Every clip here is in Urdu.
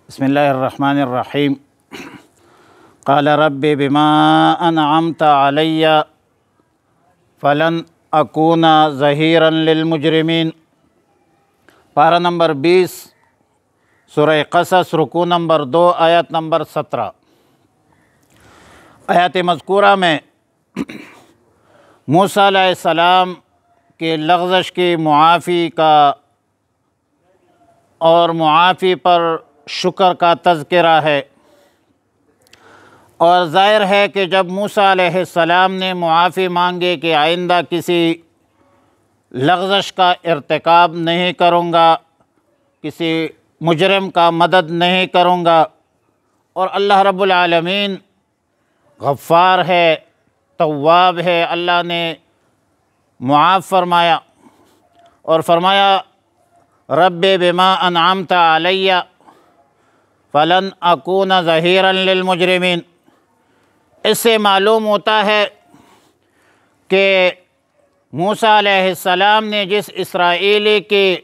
بسم اللہ الرحمن الرحیم۔ قال رب بما انعمت علی فلن اکون ظہیرا للمجرمین۔ پارہ نمبر 20 سورہ قصص، رکوع نمبر 2، آیت نمبر 17۔ آیات مذکورہ میں موسیٰ علیہ السلام کے لغزش کی معافی کا اور معافی پر شکر کا تذکرہ ہے، اور ظاہر ہے کہ جب موسیٰ علیہ السلام نے معافی مانگے کہ آئندہ کسی لغزش کا ارتکاب نہیں کروں گا، کسی مجرم کا مدد نہیں کروں گا، اور اللہ رب العالمین غفار ہے، تواب ہے، اللہ نے معاف فرمایا اور فرمایا رب بما انعمت علی فلن اکون ظہیرا للمجرمین۔ اس سے معلوم ہوتا ہے کہ موسیٰ علیہ السلام نے جس اسرائیلی کی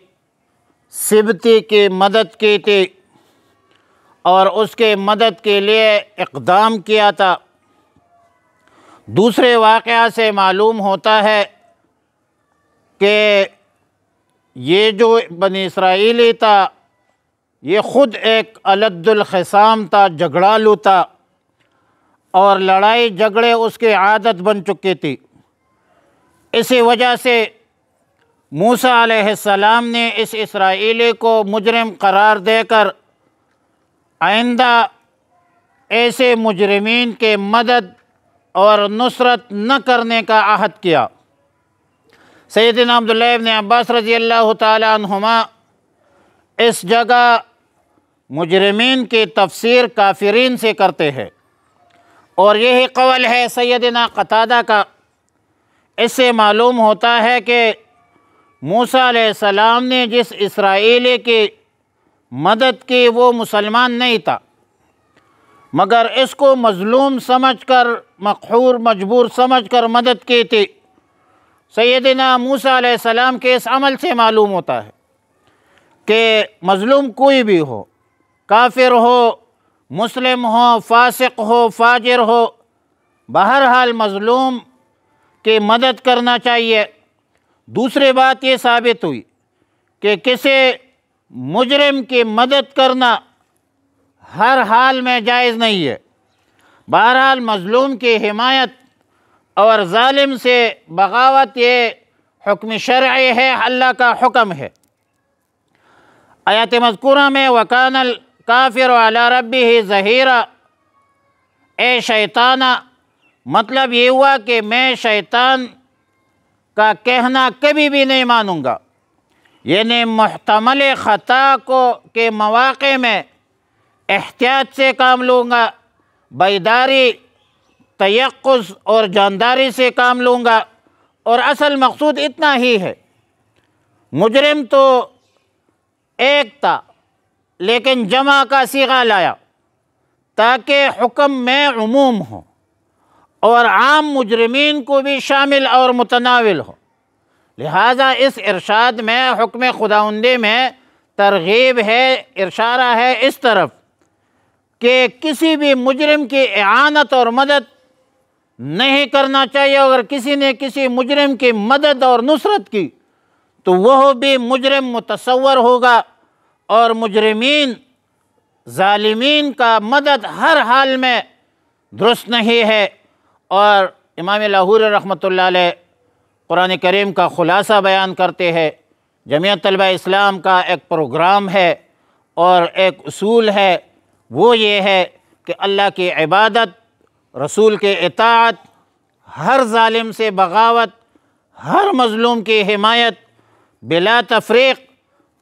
سبطی کی مدد کی تھی اور اس کے مدد کے لیے اقدام کیا تھا، دوسرے واقعہ سے معلوم ہوتا ہے کہ یہ جو بنی اسرائیلی تھا یہ خود ایک الد الخصام تھا، جھگڑالو تھا، اور لڑائی جھگڑے اس کی عادت بن چکی تھی۔ اسی وجہ سے موسیٰ علیہ السلام نے اس اسرائیلی کو مجرم قرار دے کر آئندہ ایسے مجرمین کے مدد اور نصرت نہ کرنے کا عہد کیا۔ سیدنا عبداللہ ابن عباس رضی اللہ تعالی عنہما اس جگہ مجرمین کی تفسیر کافرین سے کرتے ہیں، اور یہی قول ہے سیدنا قتادہ کا۔ اس سے معلوم ہوتا ہے کہ موسیٰ علیہ السلام نے جس اسرائیلی کی مدد کی وہ مسلمان نہیں تھا، مگر اس کو مظلوم سمجھ کر، مقہور مجبور سمجھ کر مدد کی تھی۔ سیدنا موسیٰ علیہ السلام کے اس عمل سے معلوم ہوتا ہے کہ مظلوم کوئی بھی ہو، کافر ہو، مسلم ہو، فاسق ہو، فاجر ہو، بہرحال مظلوم کی مدد کرنا چاہیے۔ دوسری بات یہ ثابت ہوئی کہ کسی مجرم کی مدد کرنا ہر حال میں جائز نہیں ہے۔ بہرحال مظلوم کی حمایت اور ظالم سے بغاوت یہ حکم شرعی ہے، اللہ کا حکم ہے۔ آیات مذکورہ میں وَكَانَ الْكَافِرُ عَلَى رَبِّهِ ظَهِيرًا، اے شیطانہ، مطلب یہ ہوا کہ میں شیطان کا کہنا کبھی بھی نہیں مانوں گا، یعنی محتمل خطا کے مواقع میں احتیاط سے کام لوں گا، بیداری، تیقظ اور جانداری سے کام لوں گا، اور اصل مقصود اتنا ہی ہے۔ مجرم تو ایک تھا لیکن جمع کا صیغہ لایا تاکہ حکم میں عموم ہو اور عام مجرمین کو بھی شامل اور متناول ہو۔ لہٰذا اس ارشاد میں، حکم خداوندی میں ترغیب ہے، ارشادہ ہے اس طرف کہ کسی بھی مجرم کی اعانت اور مدد نہیں کرنا چاہیے۔ اگر کسی نے کسی مجرم کی مدد اور نصرت کی تو وہ بھی مجرم متصور ہوگا، اور مجرمین، ظالمین کا مدد ہر حال میں درست نہیں ہے۔ اور امام لاہوری رحمۃ اللہ علیہ قرآن کریم کا خلاصہ بیان کرتے ہیں۔ جمعیت طلبہ اسلام کا ایک پروگرام ہے اور ایک اصول ہے، وہ یہ ہے کہ اللہ کی عبادت، رسول کے اطاعت، ہر ظالم سے بغاوت، ہر مظلوم کی حمایت بلا تفریق،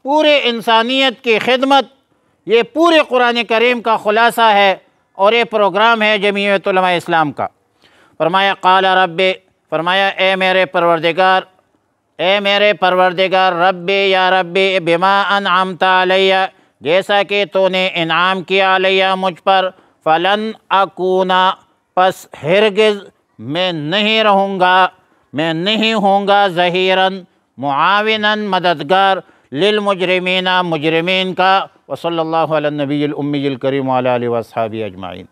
پورے انسانیت کی خدمت، یہ پورے قرآن کریم کا خلاصہ ہے، اور یہ پروگرام ہے جمعیت علماء اسلام کا۔ فرمایا قال رب، فرمایا اے میرے پروردگار، اے میرے پروردگار، رب یا رب بما انعمت علیہ، جیسا کہ تو نے انعام کیا علیہ مجھ پر، فلن اکون، پس ہرگز میں نہیں رہوں گا، میں نہیں ہوں گا، ظہیراً، معاوناً، مددگار، للمجرمین، مجرمین کا، وصلی اللہ علی النبی الامی الکریم وعلی آلہ واصحابہ اجمعین۔